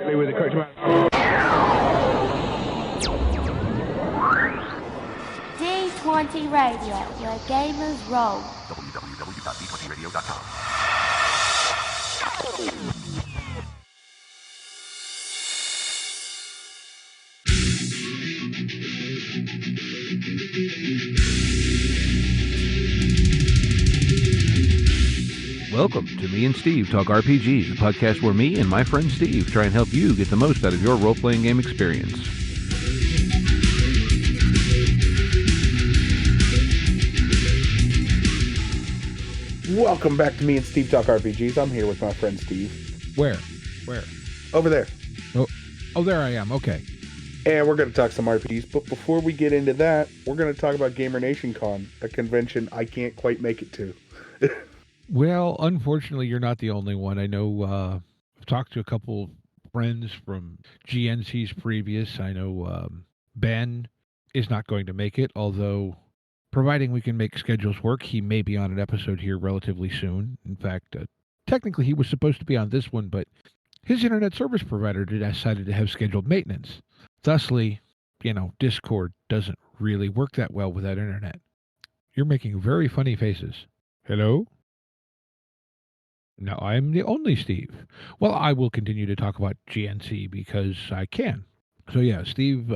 correctly with the correct amount. D20 Radio, where gamers roll. www.d20radio.com. Welcome to Me and Steve Talk RPG, the podcast where me and my friend Steve try and help you get the most out of your role-playing game experience. Welcome back to Me and Steve Talk RPGs. I'm here with my friend Steve. Where? Over there. Oh, there I am. Okay. And we're going to talk some RPGs, but before we get into that, we're going to talk about GamerNation Con, a convention I can't quite make it to. Well, unfortunately, you're not the only one. I know I've talked to a couple friends from GNC's previous. I know Ben is not going to make it, although providing we can make schedules work, he may be on an episode here relatively soon. In fact, technically he was supposed to be on this one, but his internet service provider decided to have scheduled maintenance. Thusly, Discord doesn't really work that well without internet. You're making very funny faces. Hello? No, I'm the only Steve. Well, I will continue to talk about GNC because I can. So yeah, Steve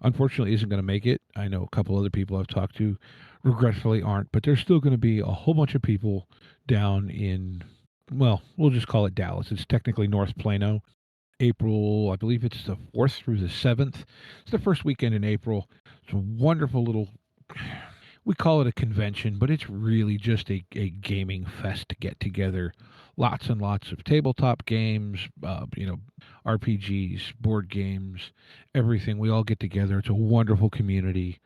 unfortunately isn't going to make it. I know a couple other people I've talked to regretfully aren't, but there's still going to be a whole bunch of people down in, well, we'll just call it Dallas. It's technically North Plano. April, I believe it's the 4th through the 7th. It's the first weekend in April. It's a wonderful little, we call it a convention, but it's really just a gaming fest to get together. Lots and lots of tabletop games, RPGs, board games, everything. We all get together. It's a wonderful community.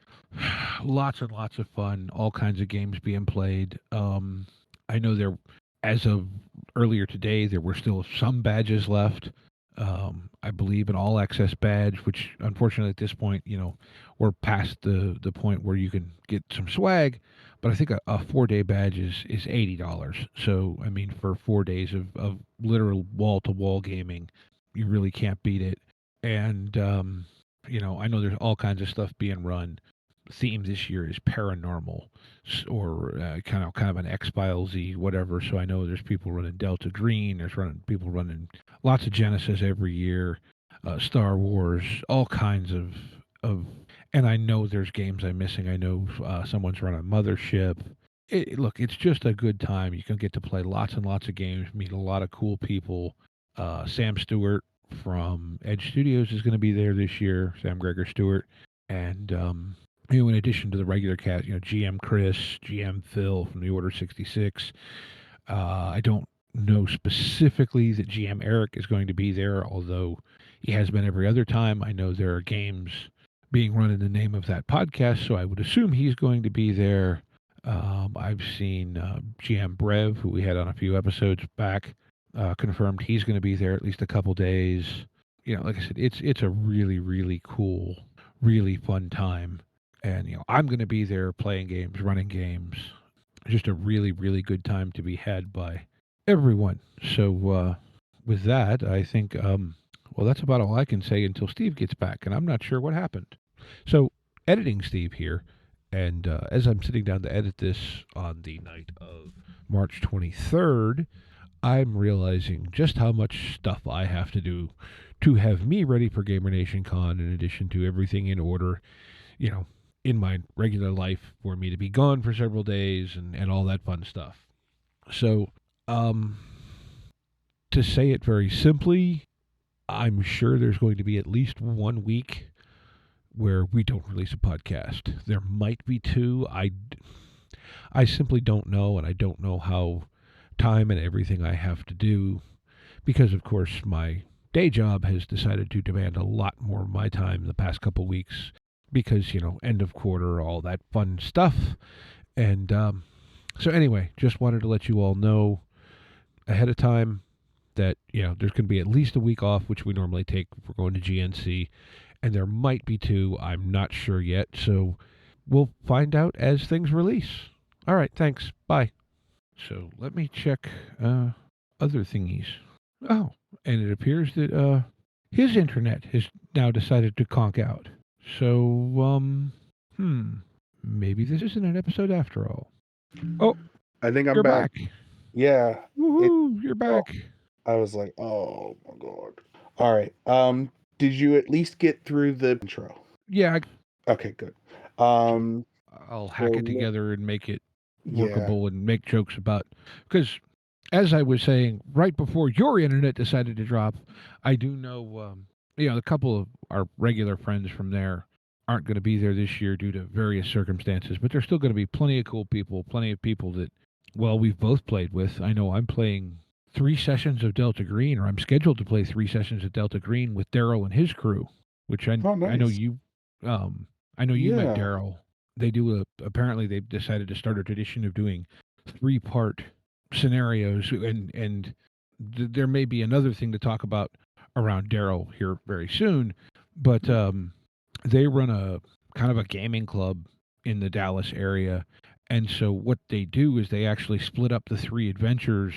Lots and lots of fun. All kinds of games being played. I know there, as of earlier today, there were still some badges left. I believe an all-access badge, which unfortunately at this point, we're past the point where you can get some swag, but I think a 4-day badge is $80. So, I mean, for 4 days of literal wall-to-wall gaming, you really can't beat it. And, I know there's all kinds of stuff being run. The theme this year is paranormal or kind of an X-Files-y, whatever. So I know there's people running Delta Green. There's people running lots of Genesis every year, Star Wars, all kinds of. And I know there's games I'm missing. I know someone's running Mothership. Look, it's just a good time. You can get to play lots and lots of games, meet a lot of cool people. Sam Stewart from Edge Studios is going to be there this year. Sam Gregor Stewart, and in addition to the regular cast, GM Chris, GM Phil from the Order 66. I don't know specifically that GM Eric is going to be there, although he has been every other time. I know there are games being run in the name of that podcast, so I would assume he's going to be there. I've seen GM Brev, who we had on a few episodes back, confirmed he's going to be there at least a couple days. Like I said, it's a really, really cool, really fun time. And, I'm going to be there playing games, running games. Just a really, really good time to be had by everyone. So with that, I think, that's about all I can say until Steve gets back. And I'm not sure what happened. So editing Steve here. And as I'm sitting down to edit this on the night of March 23rd, I'm realizing just how much stuff I have to do to have me ready for GamerNation Con, in addition to everything in order, in my regular life, for me to be gone for several days and all that fun stuff. So, to say it very simply, I'm sure there's going to be at least 1 week where we don't release a podcast. There might be 2. I simply don't know, and I don't know how time and everything I have to do, because of course my day job has decided to demand a lot more of my time the past couple weeks, because, end of quarter, all that fun stuff. And so anyway, just wanted to let you all know ahead of time that, there's going to be at least a week off, which we normally take if we're going to GNC, and there might be 2. I'm not sure yet, so we'll find out as things release. All right, thanks. Bye. So let me check other thingies. Oh, and it appears that his internet has now decided to conk out. So, maybe this isn't an episode after all. Oh, I think I'm you're back. back. Yeah. Woohoo, you're Oh, back. I was like, oh my god. All right. Did you at least get through the intro? Yeah, Okay, good. Um, I'll hack it so, together and make it yeah. workable and make jokes about, because as I was saying right before your internet decided to drop, I do know, a couple of our regular friends from there aren't going to be there this year due to various circumstances, but there's still going to be plenty of cool people, plenty of people that, well, we've both played with. I know I'm playing 3 sessions of Delta Green, or I'm scheduled to play 3 sessions of Delta Green with Daryl and his crew, which I Oh, I know nice. you, I know you met Yeah. Daryl. They do apparently they've decided to start a tradition of doing 3-part scenarios, and there may be another thing to talk about around Daryl here very soon, but they run a kind of a gaming club in the Dallas area, and so what they do is they actually split up the 3 adventures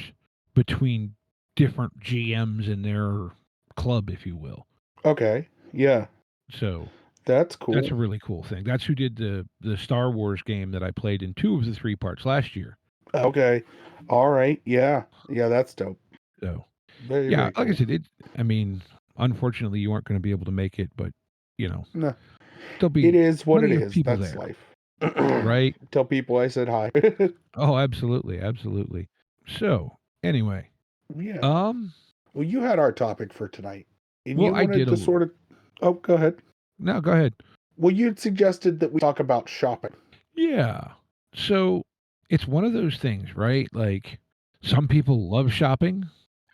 between different GMs in their club, if you will. Okay. Yeah. So That's cool. that's a really cool thing. That's who did the Star Wars game that I played in 2 of the 3 parts last year. Okay. All right. Yeah. Yeah, that's dope. So Very, yeah, very cool. like I said, unfortunately you weren't going to be able to make it, but No. there'll be It is what it plenty of is. people That's there. life. Right? Tell people I said hi. Oh, absolutely, absolutely. So anyway, Yeah. um, Well, you had our topic for tonight, and well, you I wanted did to sort of. Oh, go ahead. no, go ahead. Well, you'd suggested that we talk about shopping. Yeah. So it's one of those things, right? Like some people love shopping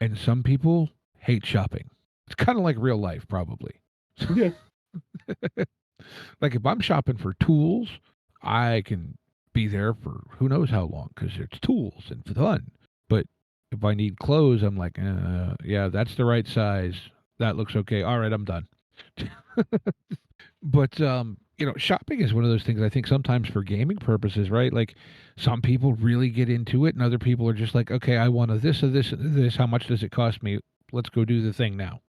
and some people hate shopping. It's kind of like real life, probably. Yeah. Like if I'm shopping for tools, I can be there for who knows how long because it's tools and fun. But if I need clothes, I'm like, yeah, that's the right size. That looks okay. All right, I'm done. But shopping is one of those things I think sometimes for gaming purposes, right? Like some people really get into it and other people are just like, okay, I want a this or this and this. How much does it cost me? Let's go do the thing now.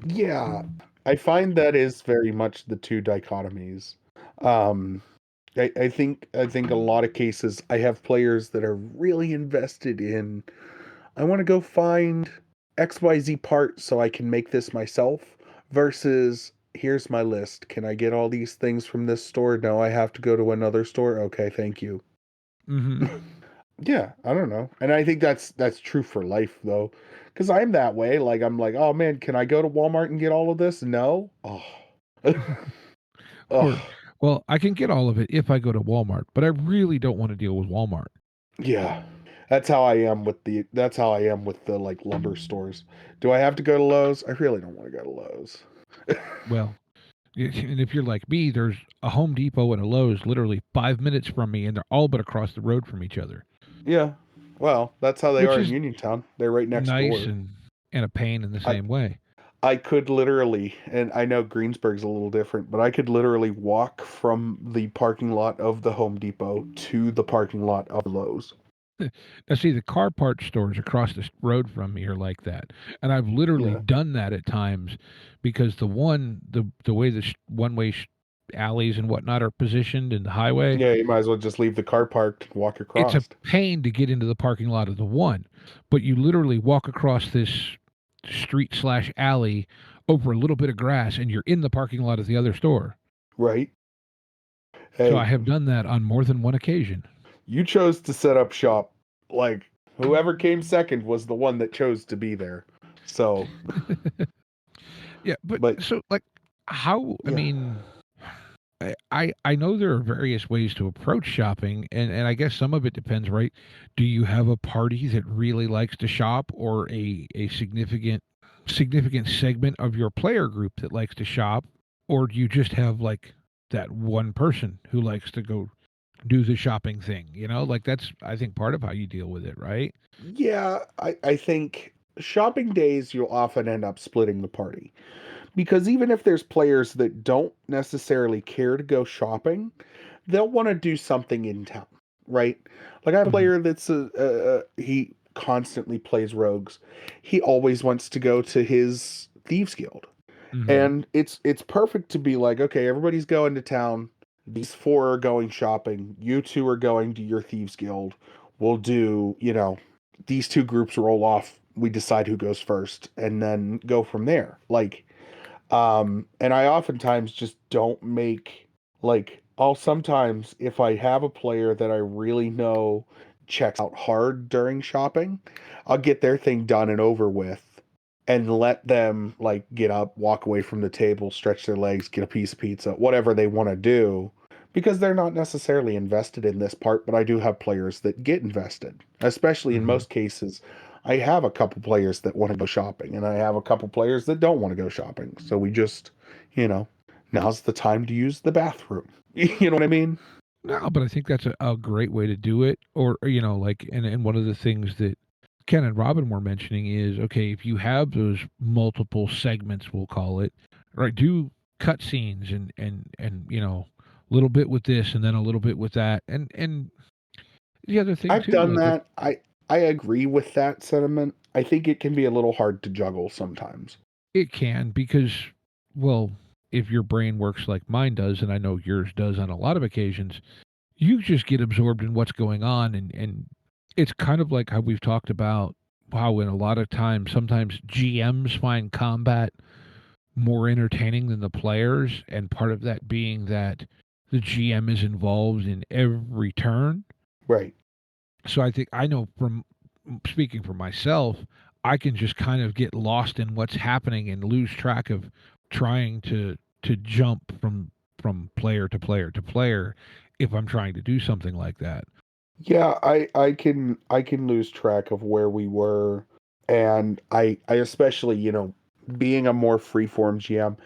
Yeah. I find that is very much the two dichotomies. Um, I think a lot of cases I have players that are really invested in. I want to go find XYZ part so I can make this myself versus here's my list. Can I get all these things from this store? No, I have to go to another store. Okay, thank you. Mm-hmm. Yeah, I don't know. And I think that's true for life though. Cuz I'm that way. Like I'm like, "Oh man, can I go to Walmart and get all of this?" No. Oh. Or, Oh. well, I can get all of it if I go to Walmart, but I really don't want to deal with Walmart. Yeah. That's how I am with the like lumber stores. Do I have to go to Lowe's? I really don't want to go to Lowe's. Well, and if you're like me, there's a Home Depot and a Lowe's literally 5 minutes from me, and they're all but across the road from each other, Yeah. Well, that's how they which are in is Uniontown. They're right next nice door. and a pain in the I same way. I could literally, and I know Greensburg's a little different, but I could literally walk from the parking lot of the Home Depot to the parking lot of Lowe's. Now, see, the car parts stores across the road from me are like that, and I've literally Yeah. done that at times because the way the one-way alleys and whatnot are positioned in the highway, Yeah, you might as well just leave the car parked and walk it's a across. pain to get into the parking lot of the one, but you literally walk across this street/alley over a little bit of grass, and you're in the parking lot of the other store. Right? So I Hey, have done that on more than one occasion. you chose to set up shop. Like, whoever came second was the one that chose to be there. So, Yeah, but but so like how I yeah. mean I know there are various ways to approach shopping and I guess some of it depends, right? Do you have a party that really likes to shop or a significant segment of your player group that likes to shop, or do you just have like that one person who likes to go do the shopping thing, Like that's I think part of how you deal with it, right? Yeah, I think shopping days you'll often end up splitting the party. Because even if there's players that don't necessarily care to go shopping, they'll want to do something in town, right? Like I have a Mhm. player that's he constantly plays rogues. He always wants to go to his thieves guild, And it's perfect to be like, okay, everybody's going to town. These four are going shopping. You two are going to your thieves guild. We'll do, these two groups roll off. We decide who goes first and then go from there. Like, and I oftentimes just don't make, like, I'll sometimes, if I have a player that I really know checks out hard during shopping, I'll get their thing done and over with and let them, like, get up, walk away from the table, stretch their legs, get a piece of pizza, whatever they want to do, because they're not necessarily invested in this part. But I do have players that get invested, especially in most cases. I have a couple players that want to go shopping, and I have a couple players that don't want to go shopping. So we just, now's the time to use the bathroom. You know what I mean? No, but I think that's a great way to do it. Or like, and one of the things that Ken and Robin were mentioning is, okay, if you have those multiple segments, we'll call it, right, do cutscenes and a little bit with this and then a little bit with that. And the other thing I've too, done like that. I agree with that sentiment. I think it can be a little hard to juggle sometimes. it can, because, well, if your brain works like mine does, and I know yours does on a lot of occasions, you just get absorbed in what's going on, and it's kind of like how we've talked about how in a lot of times, sometimes GMs find combat more entertaining than the players, and part of that being that the GM is involved in every turn. Right. So I think, I know from speaking for myself, I can just kind of get lost in what's happening and lose track of trying to jump from player to player to player if I'm trying to do something like that. Yeah, I can lose track of where we were, and I especially, being a more freeform GM,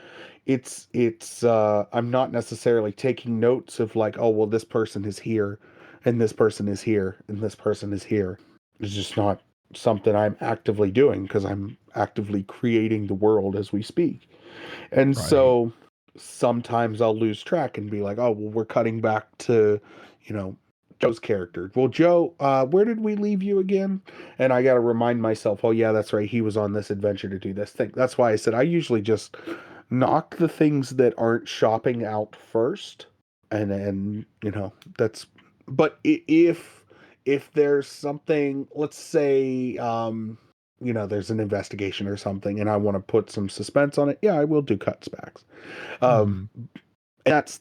it's I'm not necessarily taking notes of, like, oh well, this person is here and this person is here and this person is here. It's just not something I'm actively doing because I'm actively creating the world as we speak. And Right. so sometimes I'll lose track and be like, oh, well, we're cutting back to, you know, Joe's character. Well, Joe, where did we leave you again? And I got to remind myself, oh, yeah, that's right. He was on this adventure to do this thing. That's why I said I usually just knock the things that aren't shopping out first. And then, but if there's something, let's say, there's an investigation or something, and I want to put some suspense on it, yeah, I will do cuts backs. Um, Mhm. that's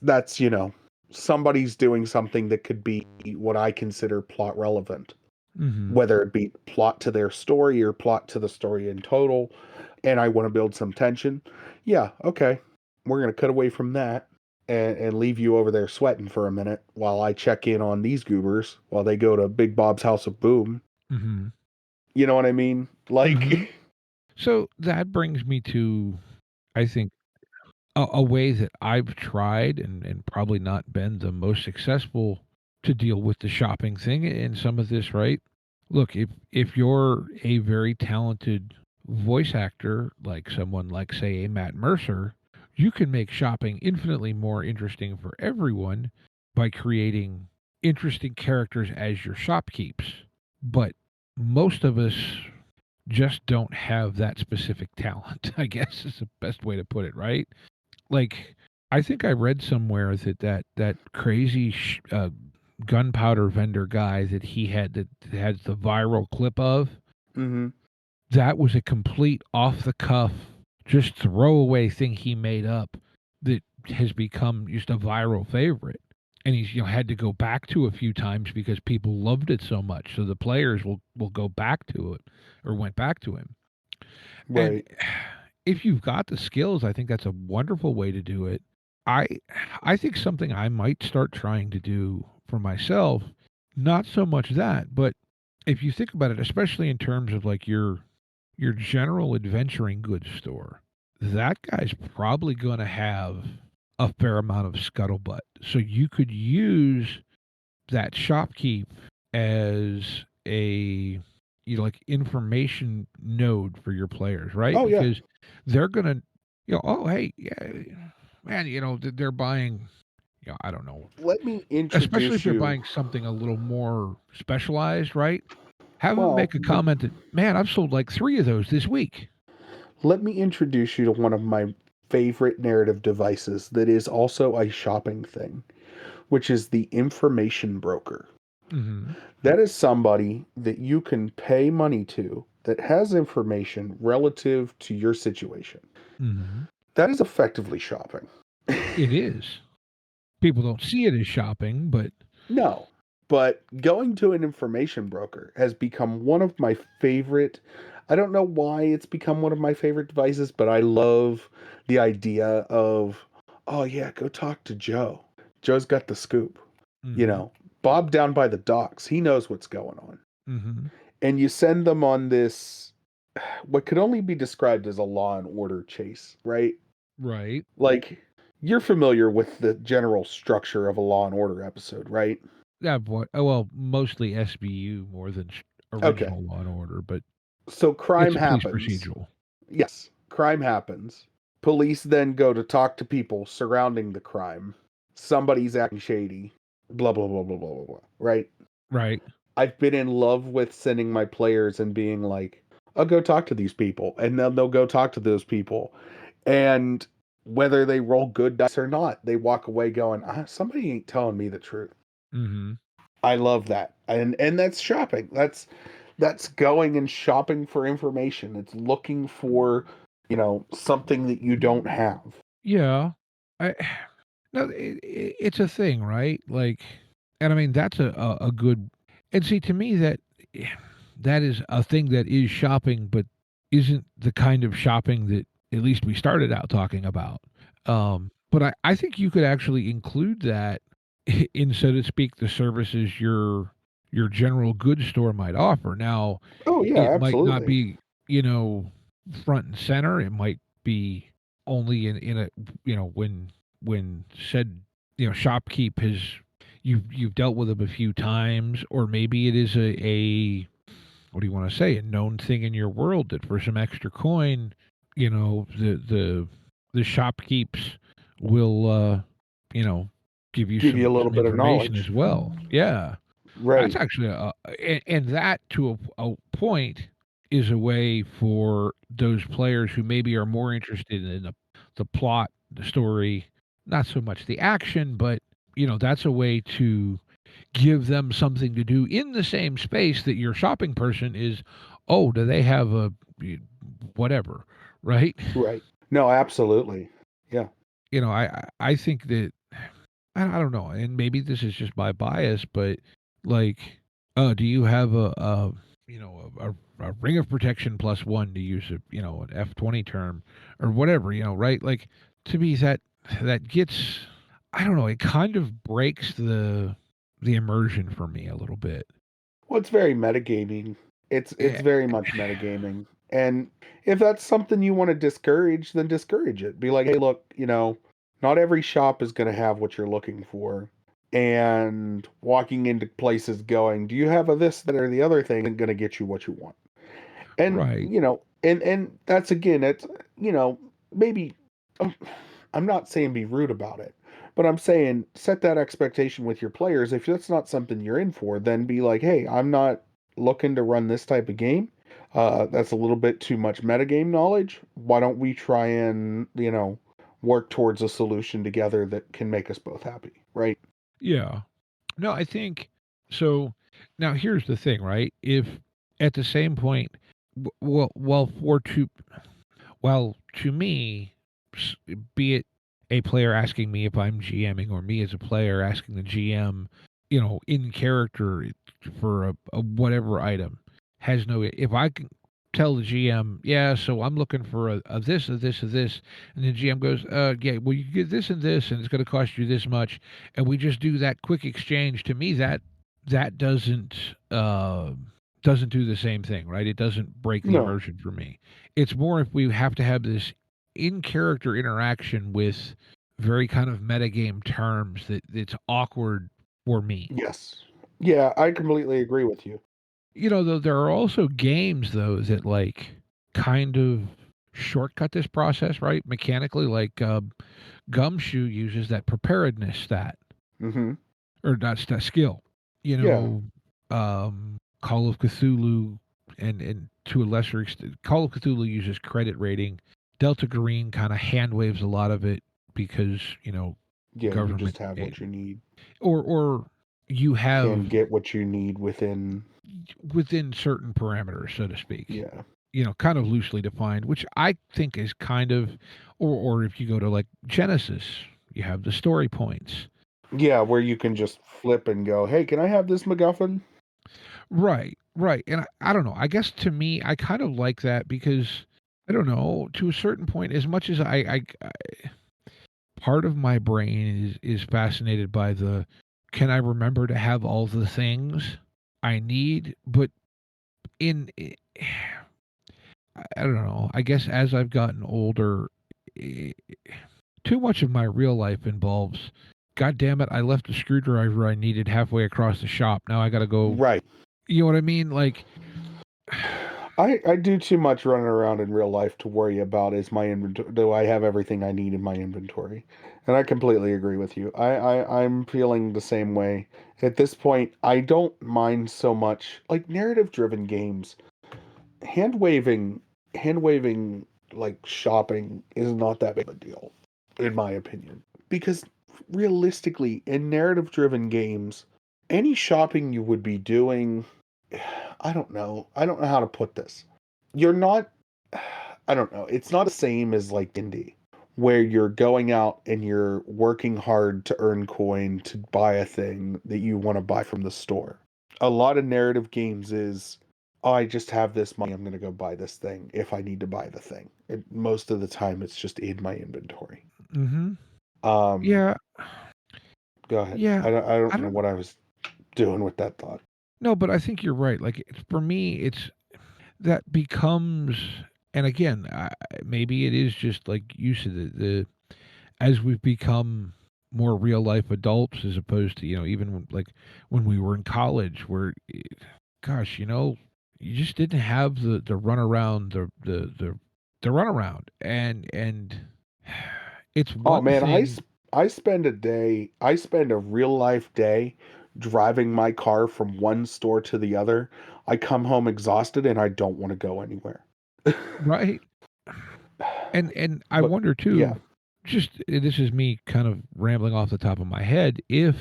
somebody's doing something that could be what I consider plot relevant, Mhm. whether it be plot to their story or plot to the story in total, and I want to build some tension. Yeah, okay, we're gonna cut away from that and leave you over there sweating for a minute while I check in on these goobers while they go to Big Bob's House of Boom. Mhm. You know what I mean? Mhm. Like, So that brings me to, I think, a way that I've tried and probably not been the most successful to deal with the shopping thing in some of this, right? Look, if you're a very talented voice actor, like someone like, say, a Matt Mercer, you can make shopping infinitely more interesting for everyone by creating interesting characters as your shopkeeps. But most of us just don't have that specific talent, I guess is the best way to put it, right? Like, I think I read somewhere that crazy gunpowder vendor guy that he had, that has the viral clip of, mm-hmm. that was a complete off the cuff, just throwaway thing he made up that has become just a viral favorite. And he's had to go back to a few times because people loved it so much. So the players will go back to it, or went back to him. And Right. if you've got the skills, I think that's a wonderful way to do it. I I think something I might start trying to do for myself, not so much that, but if you think about it, especially in terms of like your general adventuring goods store, that guy's probably going to have a fair amount of scuttlebutt. So you could use that shopkeep as a, like, information node for your players, right? Oh yeah. Because they're gonna, oh hey, yeah, man, they're buying, I don't know, Let me especially if introduce they're you. buying something a little more specialized, right? Have them Well, make a comment that, man, I've sold like 3 of those this week. let me introduce you to one of my favorite narrative devices that is also a shopping thing, which is the information broker. Mm-hmm. That is somebody that you can pay money to that has information relative to your situation. Mm-hmm. That is effectively shopping. It is. People don't see it as shopping, but No, but going to an information broker has become one of my favorite. I don't know why it's become one of my favorite devices, but I love the idea of, oh yeah, go talk to Joe. Joe's got the scoop. You mm-hmm. know, Bob down by the docks, he knows what's going on. Mm-hmm. And you send them on this, what could only be described as a Law and Order chase, right? Right. Like, you're familiar with the general structure of a Law and Order episode, right? Yeah, well, mostly SBU more than Okay. original Law and Order, but So crime it's a police happens. procedural. Yes, crime happens. Police then go to talk to people surrounding the crime. Somebody's acting shady. Blah, blah, blah, blah, blah, blah, blah. Right? Right. I've been in love with sending my players and being like, I'll go talk to these people. And then they'll go talk to those people. And whether they roll good dice or not, they walk away going, somebody ain't telling me the truth. Mm-hmm. I love that. And that's shopping. That's going and shopping for information. It's looking for, something that you don't have. Yeah. I no, it's a thing, right? Like, and I mean that's a good. And see, to me that is a thing that is shopping, but isn't the kind of shopping that at least we started out talking about. But I think you could actually include that in, so to speak, the services your general goods store might offer. Now, Oh yeah, it might not absolutely. be, front and center. It might be only in a, when said, shopkeep has, you've dealt with them a few times, or maybe it is a what do you want to say, a known thing in your world that for some extra coin, the shopkeeps will give you Give you a little some bit of information as knowledge. well. Yeah. That's Right. actually and that to a point is a way for those players who maybe are more interested in the plot, the story, not so much the action, but that's a way to give them something to do in the same space that your shopping person is. Oh, do they have a whatever, right? Right. No, absolutely. Yeah. I think that I don't know, and maybe this is just my bias, but like, do you have a ring of protection +1 to use an F20 term or whatever, right? Like, to me that gets, I don't know, it kind of breaks the immersion for me a little bit. Well, it's very metagaming. It's Eh, very much metagaming. And if that's something you want to discourage, then discourage it. Be like, hey, look, not every shop is going to have what you're looking for. And walking into places going, do you have a this, that, or the other thing isn't going to get you what you want. And, right. and that's again, it's, maybe, um, I'm not saying be rude about it, but I'm saying set that expectation with your players. If that's not something you're in for, then be like, hey, I'm not looking to run this type of game. That's a little bit too much metagame knowledge. Why don't we try and, work towards a solution together that can make us both happy, right? Yeah. No, I think so. Now, here's the thing, right? If at the same point, well, to me, be it a player asking me if I'm GMing or me as a player asking the GM, in character for a whatever item, has no. If I can tell the GM, yeah, so I'm looking for a this, a this, a this, and the GM goes, yeah, well, you get this and this, and it's going to cost you this much, and we just do that quick exchange. To me, that doesn't do the same thing, right? It doesn't break the No. immersion for me. It's more if we have to have this in character interaction with very kind of metagame terms that's awkward for me. Yes. Yeah, I completely agree with you. Though there are also games though that like kind of shortcut this process, right? Mechanically, like Gumshoe uses that preparedness stat Mm-hmm. or not stat skill. Yeah. Call of Cthulhu and to a lesser extent, Call of Cthulhu uses credit rating. Delta Green kind of hand waves a lot of it because Yeah, you government just have what you need. or you have Can get what you need within certain parameters, so to speak. Yeah. Kind of loosely defined, which I think is kind of, or if you go to like Genesis, you have the story points. Yeah, where you can just flip and go, hey, can I have this MacGuffin? Right. And I don't know. I guess to me, I kind of like that because I don't know, to a certain point, as much as I part of my brain is fascinated by the can I remember to have all the things I need, but in I don't know. I guess as I've gotten older, eh, too much of my real life involves, God damn it, I left the screwdriver I needed halfway across the shop. Now I got to go. Right. You know what I mean? Like, I do too much running around in real life to worry about is my inventory. Do I have everything I need in my inventory? And I completely agree with you. I'm feeling the same way. At this point, I don't mind so much like narrative driven games. Hand waving like shopping is not that big of a deal, in my opinion. Because realistically, in narrative driven games, any shopping you would be doing, I don't know. I don't know how to put this. You're not, I don't know. It's not the same as like indie, where you're going out and you're working hard to earn coin to buy a thing that you want to buy from the store. A lot of narrative games is, oh, I just have this money. I'm going to go buy this thing if I need to buy the thing. And most of the time, it's just in my inventory. mm-hmm. Um, Yeah. Go ahead. Yeah. I I don't know don't what I was doing with that thought. No, but I think you're right. Like, for me, it's that becomes, and again, maybe it is just like you said, the as we've become more real life adults as opposed to even like when we were in college, where gosh, you just didn't have the run around the run around, and it's Oh one man, thing. I spend a real life day driving my car from one store to the other. I come home exhausted and I don't want to go anywhere. Right. And I But wonder yeah. too, just this is me kind of rambling off the top of my head, if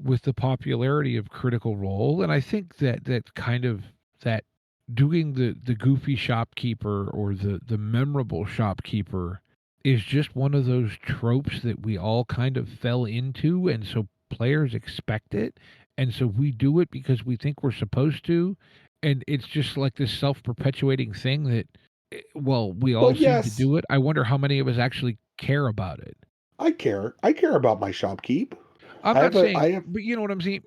with the popularity of Critical Role, and I think that kind of that doing the goofy shopkeeper or the memorable shopkeeper is just one of those tropes that we all kind of fell into, and so players expect it, and so we do it because we think we're supposed to, and it's just like this self-perpetuating thing that well, we Well, all seem to yes, do it. I wonder how many of us actually care about it. I care. I care about my shopkeep. I'm not I saying, have but you know what I'm saying?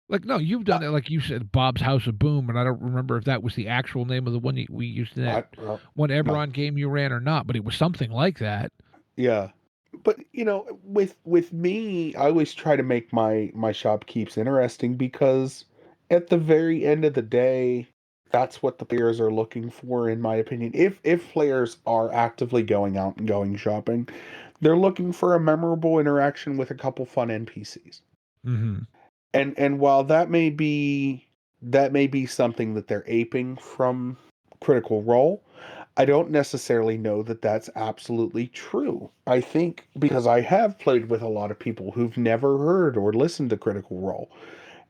Like, no, you've done it, like you said, Bob's House of Boom, and I don't remember if that was the actual name of the one that we used in that one no. Eberron game you ran or not, but it was something like that. Yeah. But with me, I always try to make my shopkeeps interesting because at the very end of the day, that's what the players are looking for, in my opinion. If players are actively going out and going shopping, they're looking for a memorable interaction with a couple fun NPCs. Mm-hmm. And while that may be something that they're aping from Critical Role, I don't necessarily know that that's absolutely true. I think because I have played with a lot of people who've never heard or listened to Critical Role,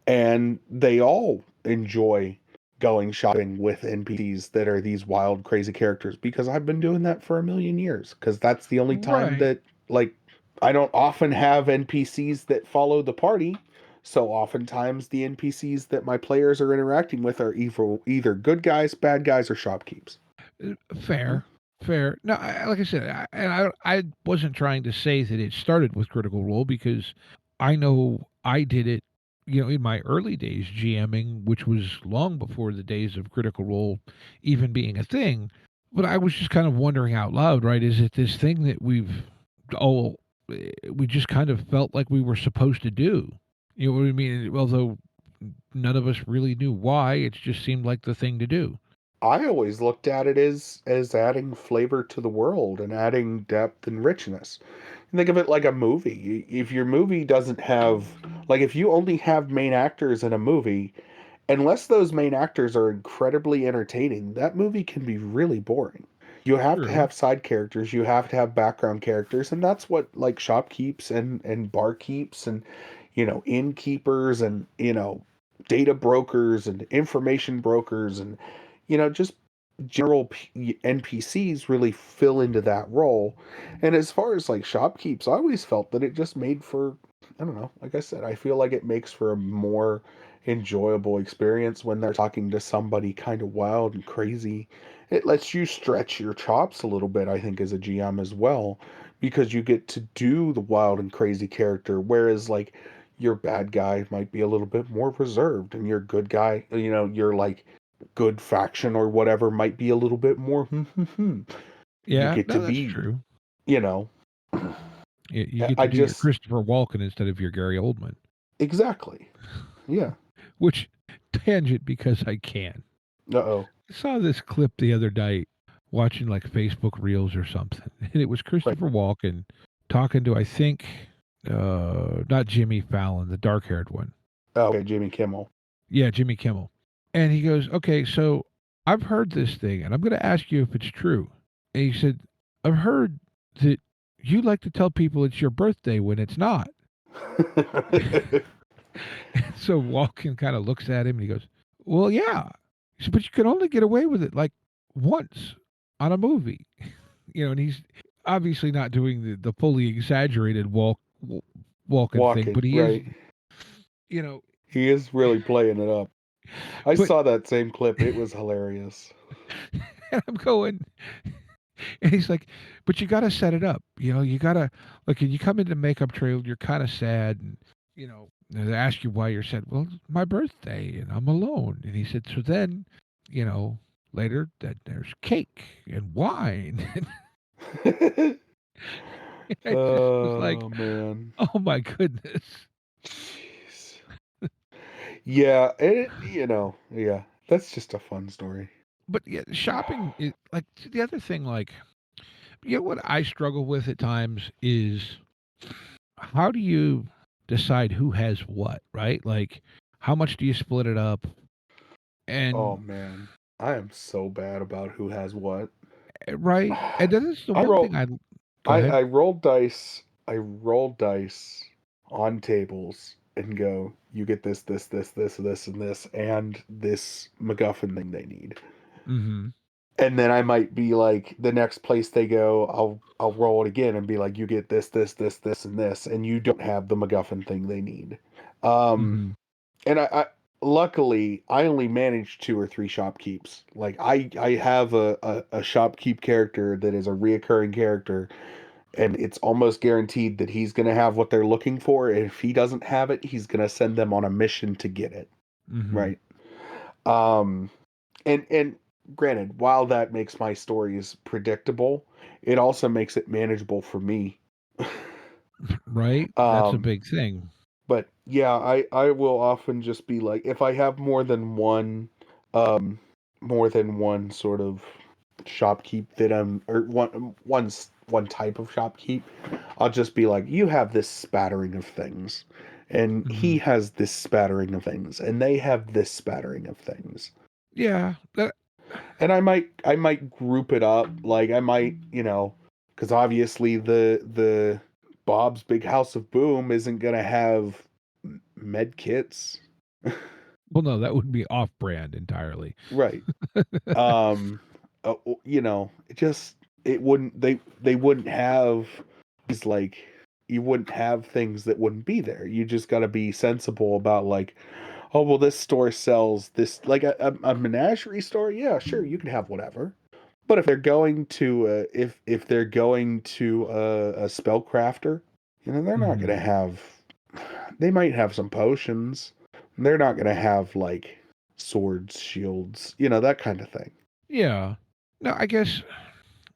and they all enjoy going shopping with NPCs that are these wild, crazy characters because I've been doing that for a million years. Because that's the only time Right. that, like, I don't often have NPCs that follow the party. So oftentimes the NPCs that my players are interacting with are either good guys, bad guys, or shopkeeps. Fair. Fair. No, like I said, I wasn't trying to say that it started with Critical Role because I know I did it, in my early days GMing, which was long before the days of Critical Role even being a thing. But I was just kind of wondering out loud, right? Is it this thing that oh, we just kind of felt like we were supposed to do? You know what I mean? Although none of us really knew why, it just seemed like the thing to do. I always looked at it as adding flavor to the world and adding depth and richness. Think of it like a movie. If your movie doesn't have, like, if you only have main actors in a movie, unless those main actors are incredibly entertaining, that movie can be really boring. You have to True. have side characters, you have to have background characters, and that's what like shopkeeps and barkeeps and innkeepers and data brokers and information brokers and just general NPCs really fill into that role. And as far as like shopkeeps, I always felt that it just made for, I don't know, like I said, I feel like it makes for a more enjoyable experience when they're talking to somebody kind of wild and crazy. It lets you stretch your chops a little bit, I think, as a GM as well, because you get to do the wild and crazy character, whereas like your bad guy might be a little bit more reserved and your good guy, your like good faction or whatever might be a little bit more you Yeah, get to no, that's be, true. you know You get to I do your just Christopher Walken instead of your Gary Oldman, exactly. Yeah. which tangent because I can. Uh-oh. I saw this clip the other night watching like Facebook Reels or something, and it was Right. Christopher Walken talking to, I think, not Jimmy Fallon, the dark-haired one. Oh, okay, Jimmy Kimmel. Yeah, Jimmy Kimmel. And he goes, "Okay, so I've heard this thing, and I'm going to ask you if it's true." And he said, "I've heard that you like to tell people it's your birthday when it's not." So Walken kind of looks at him and he goes, "Well, yeah." He said, "But you can only get away with it like once on a movie." And he's obviously not doing the fully exaggerated Walken thing, Walking, but he is, right. you know, He is really playing it up. I but saw that same clip. It was hilarious. and I'm going, and he's like, "But you got to set it up. You got to, like, when you come into makeup trail, you're kind of sad, and, they ask you why you're sad. Well, it's my birthday, and I'm alone." And he said, "So then, later that there's cake and wine." And I just was like, Oh man. "Oh my goodness." Jeez. Yeah, yeah. That's just a fun story. But yeah, shopping is like the other thing. Like, what I struggle with at times is, how do you decide who has what, right? Like, how much do you split it up? Oh And man. I am so bad about who has what. right, and that is the I one roll thing I go ahead. I roll dice. I roll dice on tables and go, you get this, and this MacGuffin thing they need. Mm-hmm. And then I might be like, the next place they go, I'll roll it again and be like, you get this, and this, and you don't have the MacGuffin thing they need. Mm-hmm. And I luckily I only manage 2 or 3 shopkeeps. Like I have a shopkeep character that is a reoccurring character, and it's almost guaranteed that he's gonna have what they're looking for. And if he doesn't have it, he's gonna send them on a mission to get it. Mm-hmm. Right. Um and granted, while that makes my stories predictable, it also makes it manageable for me. Right, that's a um big thing. but yeah, I will often just be like, if I have um more than one sort of shopkeep that I'm, or one type of shopkeep, I'll just be like, you have this spattering of things, and Mm-hmm. he has this spattering of things, and they have this spattering of things. Yeah, And I might group it up, like I might, because obviously the Bob's Big House of Boom isn't gonna have med kits. well, no, that would be off-brand entirely. Right. Um it just, it wouldn't, they wouldn't have these, like, you wouldn't have things that wouldn't be there. You just got to be sensible about, like, oh well, this store sells this, like a menagerie store, yeah, sure, you can have whatever. But if they're going to if they're going to a spellcrafter, they're not Mm-hmm. going to have, they might have some potions. They're not going to have like swords, shields, that kind of thing. Yeah. No, I guess.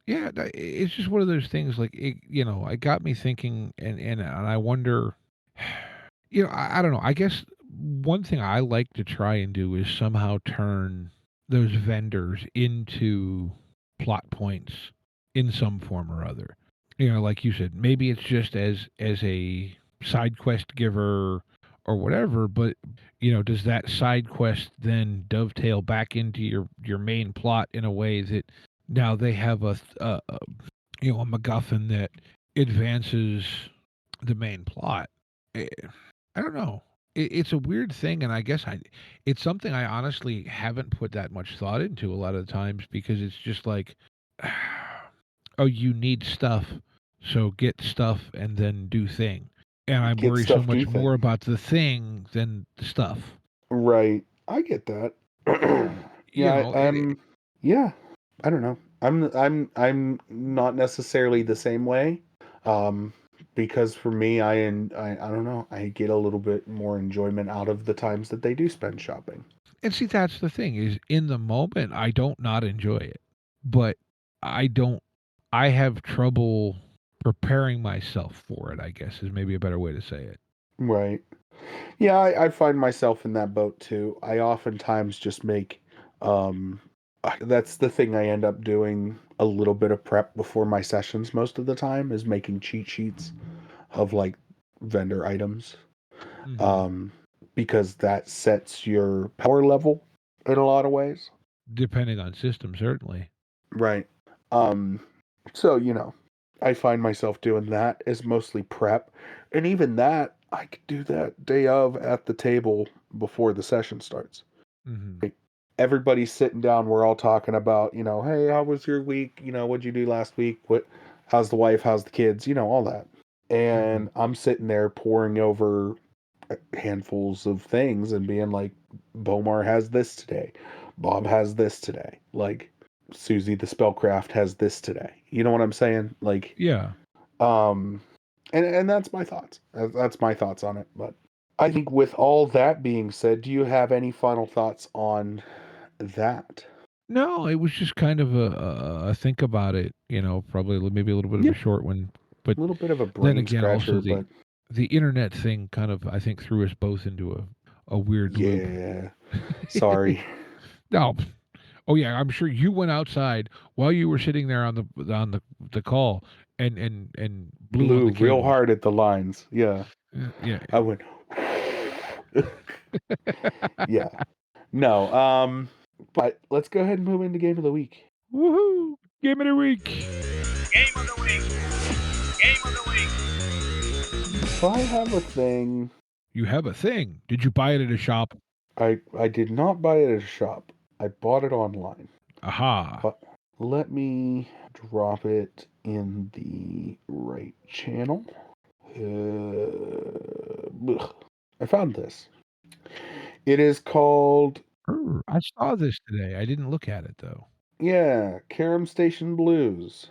Yeah, it's just one of those things. Like, it got me thinking, and I wonder. I don't know. I guess one thing I like to try and do is somehow turn those vendors into plot points in some form or other. Like you said, maybe it's just as a side quest giver or whatever, but does that side quest then dovetail back into your main plot in a way that Now they have a MacGuffin that advances the main plot. Eh, I don't know. It's a weird thing, and I guess it's something I honestly haven't put that much thought into a lot of the times because it's just like, oh, you need stuff, so get stuff and then do thing. And I Get worry so stuff, do much more thing. about the thing than the stuff. Right. I get that. You yeah, know, yeah. I don't know. I'm not necessarily the same way. Because for me, I don't know. I get a little bit more enjoyment out of the times that they do spend shopping. and see, that's the thing is in the moment, I don't not enjoy it, but I don't. I have trouble preparing myself for it. I guess is maybe a better way to say it. Right. Yeah, I find myself in that boat too. I oftentimes just make, that's the thing I end up doing a little bit of prep before my sessions most of the time is making cheat sheets of like vendor items. Mm-hmm. Um, because that sets your power level in a lot of ways. Depending on system, certainly. Right. Um, so, I find myself doing that as mostly prep. And even that, I could do that day of at the table before the session starts. Mm-hmm. Like, everybody's sitting down. We're all talking about, hey, how was your week? What'd you do last week? How's the wife? How's the kids? All that. Mm-hmm. And I'm sitting there poring over handfuls of things and being like, Bomar has this today. Bob has this today. Like, Susie the Spellcraft has this today. You know what I'm saying? Like, Yeah. and that's my thoughts. That's my thoughts on it. But I think with all that being said, do you have any final thoughts on that? No, it was just kind of a think about it. Probably maybe a little bit of Yeah, a short one, but a little bit of a then brain again, also scratcher, the but the internet thing kind of I think threw us both into a weird loop. yeah. Sorry. No. Oh yeah, I'm sure you went outside while you were sitting there on the call and blew on Blew the real cable. hard at the lines. Yeah. Yeah. I went, yeah. No. But let's go ahead and move into game of the week. Woohoo! Game of the week. Game of the week. Game of the week. So I have a thing. You have a thing. Did you buy it at a shop? I did not buy it at a shop. I bought it online. Aha. But let me drop it in the right channel. I found this. It is called, I saw this today. I didn't look at it though. Carom Station Blues.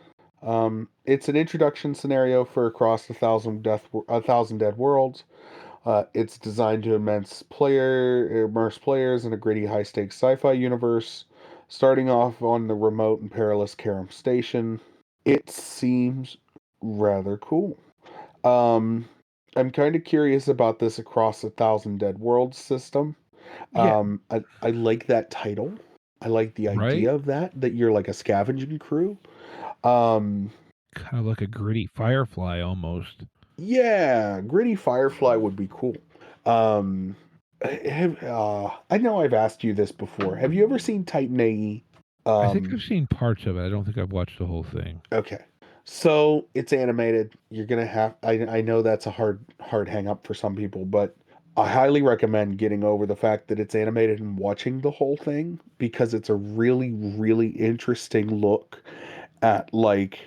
It's an introduction scenario for Across a Thousand Dead Worlds. It's designed to immerse players in a gritty, high-stakes sci-fi universe, starting off on the remote and perilous Carom Station. It seems rather cool. I'm kind of curious about this Across a Thousand Dead Worlds system. Yeah. I like that title. I like the Right? idea of that you're like a scavenging crew. Um, Kind of like a gritty Firefly almost. yeah, gritty Firefly would be cool. I know I've asked you this before. Have you ever seen Titan AE? I think I've seen parts of it. I don't think I've watched the whole thing. Okay. So it's animated. You're gonna have. I know that's a hard hang up for some people, but I highly recommend getting over the fact that it's animated and watching the whole thing because it's a really, really interesting look at like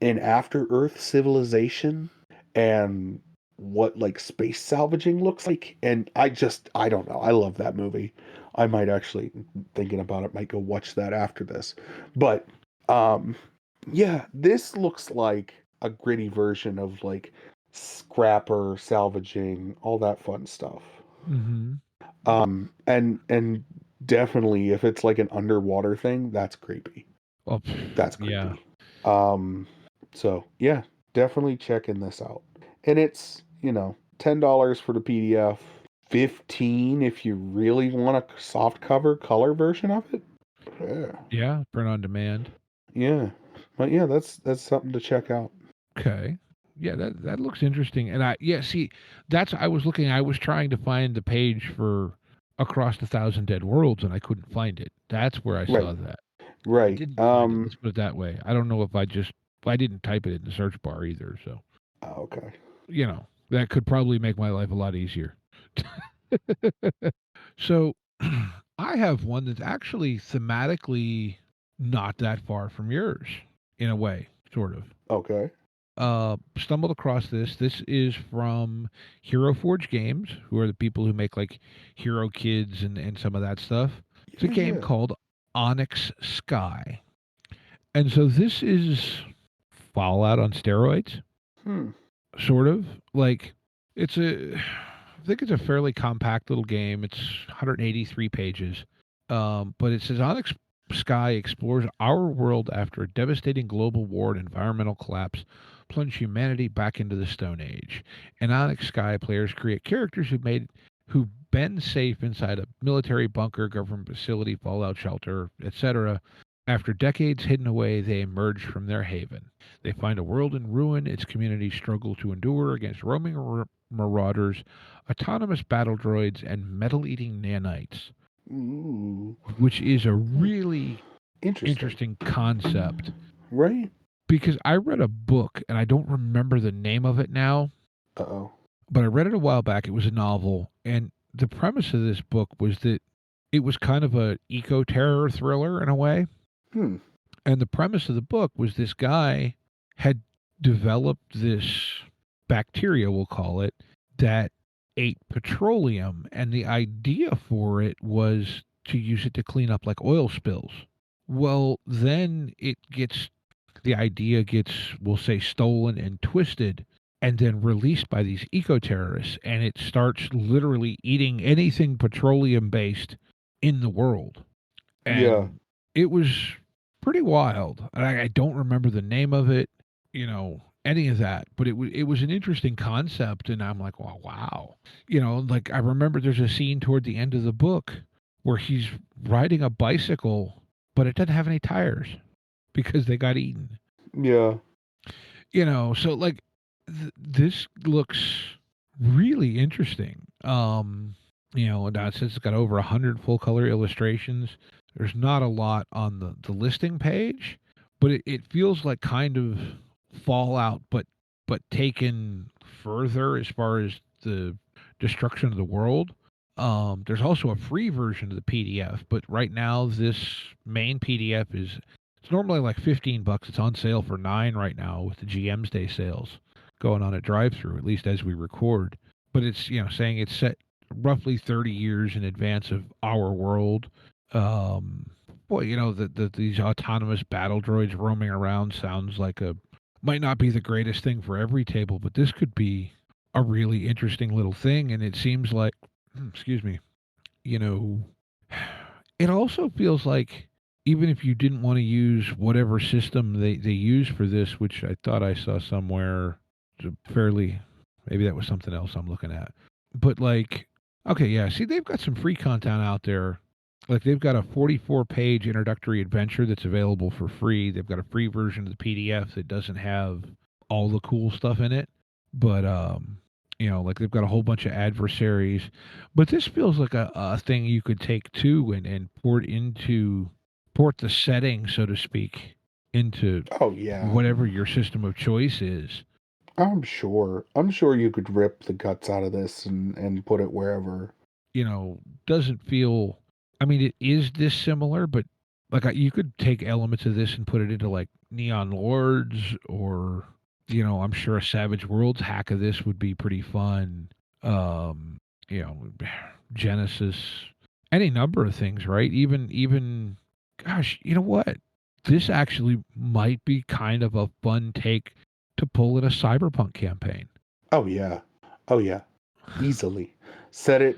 an after Earth civilization and what like space salvaging looks like. And I don't know. I love that movie. I might actually, thinking about it, might go watch that after this. But yeah, this looks like a gritty version of like scrapper salvaging, all that fun stuff. Mm-hmm. And definitely if it's like an underwater thing, that's creepy. Well, That's yeah. creepy. So yeah, definitely checking this out. And it's, $10 for the PDF, 15 if you really want a soft cover color version of it. Yeah. Yeah, print on demand. Yeah. But yeah, that's something to check out. Okay. Yeah, that looks interesting. And see, I was trying to find the page for Across the Thousand Dead Worlds and I couldn't find it. That's where I saw Right. that. I Right. didn't find it. Let's put it that way. I don't know if I didn't type it in the search bar either. So, Okay. that could probably make my life a lot easier. So, I have one that's actually thematically not that far from yours, in a way, sort of. Okay. Stumbled across this. This is from Hero Forge Games, who are the people who make like Hero Kids and some of that stuff. It's a game Yeah. called Onyx Sky. And so this is Fallout on steroids, Hmm. sort of. Like I think it's a fairly compact little game. It's 183 pages. But it says Onyx Sky explores our world after a devastating global war and environmental collapse plunge humanity back into the Stone Age. In Onyx Sky, players create characters who've been safe inside a military bunker, government facility, fallout shelter, etc. After decades hidden away, they emerge from their haven. They find a world in ruin. Its communities struggle to endure against roaming marauders, autonomous battle droids, and metal-eating nanites, Ooh. which is a really Interesting. interesting concept. Right? Because I read a book, and I don't remember the name of it now, Uh-oh. but I read it a while back. It was a novel, and the premise of this book was that it was kind of a eco-terror thriller in a way. Hmm. And the premise of the book was this guy had developed this bacteria, we'll call it, that ate petroleum. And the idea for it was to use it to clean up like oil spills. Well, then the idea gets, we'll say, stolen and twisted and then released by these eco-terrorists. And it starts literally eating anything petroleum-based in the world. And Yeah. it was pretty wild. I don't remember the name of it, any of that, but it was an interesting concept, and I'm like, oh, wow. Like I remember there's a scene toward the end of the book where he's riding a bicycle, but it doesn't have any tires because they got eaten. Yeah. So like this looks really interesting. And now since it's got over 100 full color illustrations, there's not a lot on the listing page, but it feels like kind of Fallout, but taken further as far as the destruction of the world. There's also a free version of the PDF, but right now this main PDF it's normally like $15. It's on sale for $9 right now with the GM's Day sales going on at drive-through, at least as we record. But it's saying it's set roughly 30 years in advance of our world. These autonomous battle droids roaming around sounds like might not be the greatest thing for every table, but this could be a really interesting little thing. And it seems like, excuse me, it also feels like even if you didn't want to use whatever system they use for this, which I thought I saw somewhere, maybe that was something else I'm looking at. But like, okay, yeah, see, they've got some free content out there. Like they've got a 44-page introductory adventure that's available for free. They've got a free version of the PDF that doesn't have all the cool stuff in it. But like they've got a whole bunch of adversaries. But this feels like a thing you could take too and port the setting, so to speak, into Oh yeah. whatever your system of choice is. I'm sure you could rip the guts out of this and put it wherever. Doesn't feel. I mean, it is dissimilar, but like you could take elements of this and put it into like Neon Lords, or I'm sure a Savage Worlds hack of this would be pretty fun. Genesis, any number of things, right? Even, gosh, you know what? This actually might be kind of a fun take to pull in a Cyberpunk campaign. Oh yeah. Easily. Set it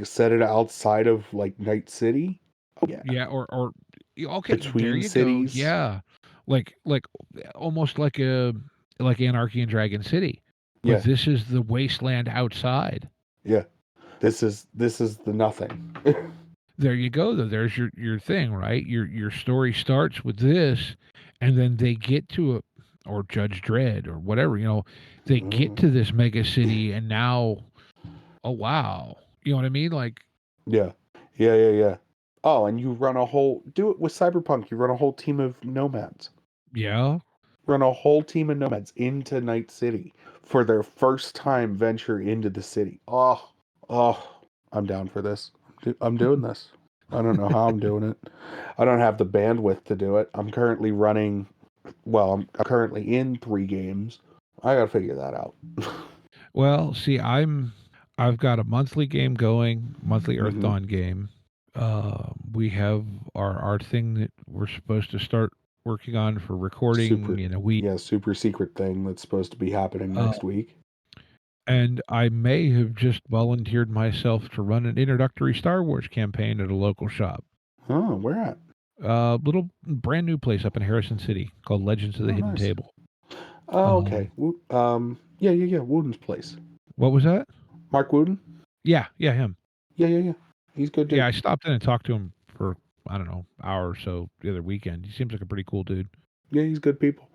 set it outside of like Night City. Oh yeah. Yeah, or okay, Between there you cities. go. Yeah. Like almost like Anarchy in Dragon City. But Yeah. this is the wasteland outside. Yeah. This is the nothing. There you go though. There's your thing, right? Your story starts with this, and then they get to or Judge Dredd or whatever, they get to this mega city, and now, oh wow. You know what I mean? Like Yeah. Oh, and you run a whole, do it with Cyberpunk. You run a whole team of nomads. Yeah. Run a whole team of nomads into Night City for their first time venture into the city. Oh, I'm down for this. I'm doing this. I don't know how I'm doing it. I don't have the bandwidth to do it. I'm currently running, well, I'm currently in 3 games. I gotta figure that out. Well, see, I've got a monthly game going, monthly Earth Mhm. Dawn game. We have our thing that we're supposed to start working on for recording in a week. Yeah, super secret thing that's supposed to be happening Uh, next week. And I may have just volunteered myself to run an introductory Star Wars campaign at a local shop. Oh, where at? Little brand new place up in Harrison City called Legends of the Oh, Hidden nice. Table. Oh, okay. Yeah. Wooden's place. What was that? Mark Wooden? Yeah, him. Yeah. He's good dude. Yeah, I stopped in and talked to him for, I don't know, hour or so the other weekend. He seems like a pretty cool dude. Yeah, he's good people.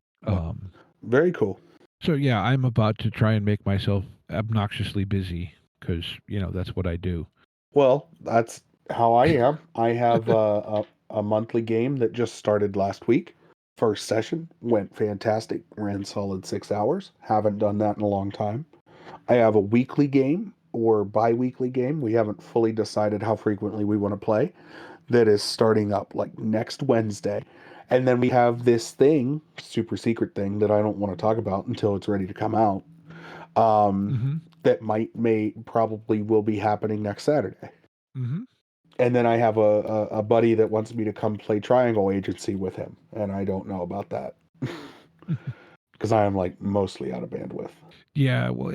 Very cool. So yeah, I'm about to try and make myself obnoxiously busy because, that's what I do. Well, that's how I am. I have a monthly game that just started last week. First session went fantastic. Ran solid 6 hours. Haven't done that in a long time. I have a weekly game or bi-weekly game. We haven't fully decided how frequently we want to play. That is starting up like next Wednesday. And then we have this thing, super secret thing that I don't want to talk about until it's ready to come out. That probably will be happening next Saturday. Mm-hmm. And then I have a buddy that wants me to come play Triangle Agency with him, and I don't know about that because I am like mostly out of bandwidth. Yeah, well,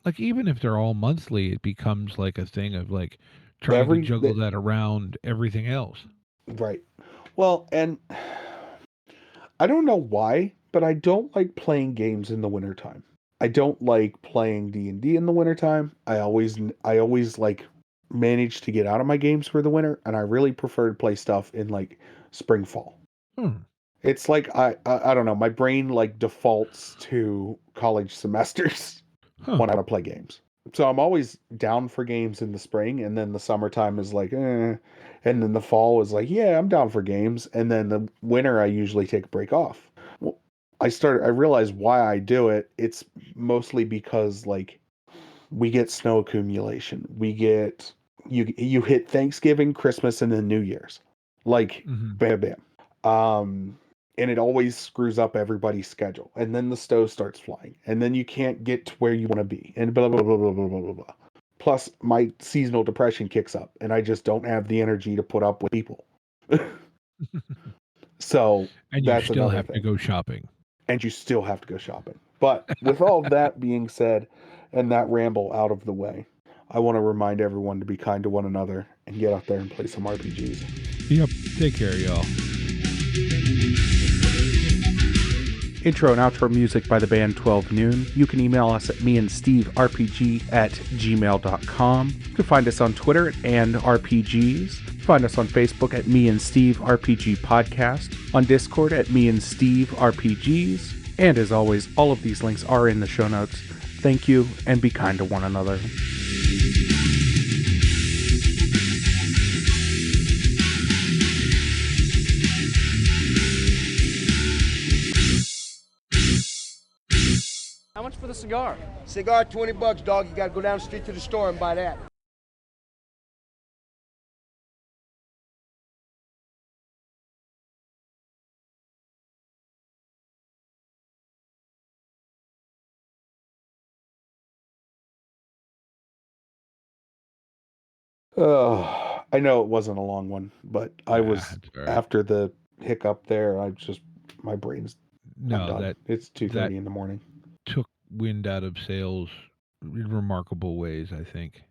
like even if they're all monthly, it becomes like a thing of like trying to juggle that around everything else. Right. Well, and I don't know why, but I don't like playing games in the wintertime. I don't like playing D&D in the wintertime. I always like manage to get out of my games for the winter, and I really prefer to play stuff in like spring, fall. It's like I don't know, my brain like defaults to college semesters when I want to play games. So I'm always down for games in the spring, and then the summertime is like, and then the fall is like, yeah, I'm down for games, and then the winter I usually take a break off. Well, I realized why I do it. It's mostly because like we get snow accumulation. We get you hit Thanksgiving, Christmas, and then New Year's. Like bam. And it always screws up everybody's schedule. And then the stove starts flying. And then you can't get to where you want to be. And blah, blah, blah, blah, blah, blah, blah. Plus, my seasonal depression kicks up. And I just don't have the energy to put up with people. So, and you still have to go shopping. And you still have to go shopping. But with all of that being said, and that ramble out of the way, I want to remind everyone to be kind to one another and get out there and play some RPGs. Yep. Take care, y'all. Intro and outro music by the band 12 Noon. You can email us at meandsteverpg@gmail.com. You can find us on Twitter and RPGs. Find us on Facebook at Me and Steve RPG Podcast, on Discord at Me and Steve RPGs, and as always, all of these links are in the show notes. Thank you, and be kind to one another. How much for the cigar? Cigar, $20, dog. You gotta go down the street to the store and buy that. I know it wasn't a long one, but I was after the hiccup there. My brain's it's 2:30 in the morning. Took wind out of sails in remarkable ways, I think.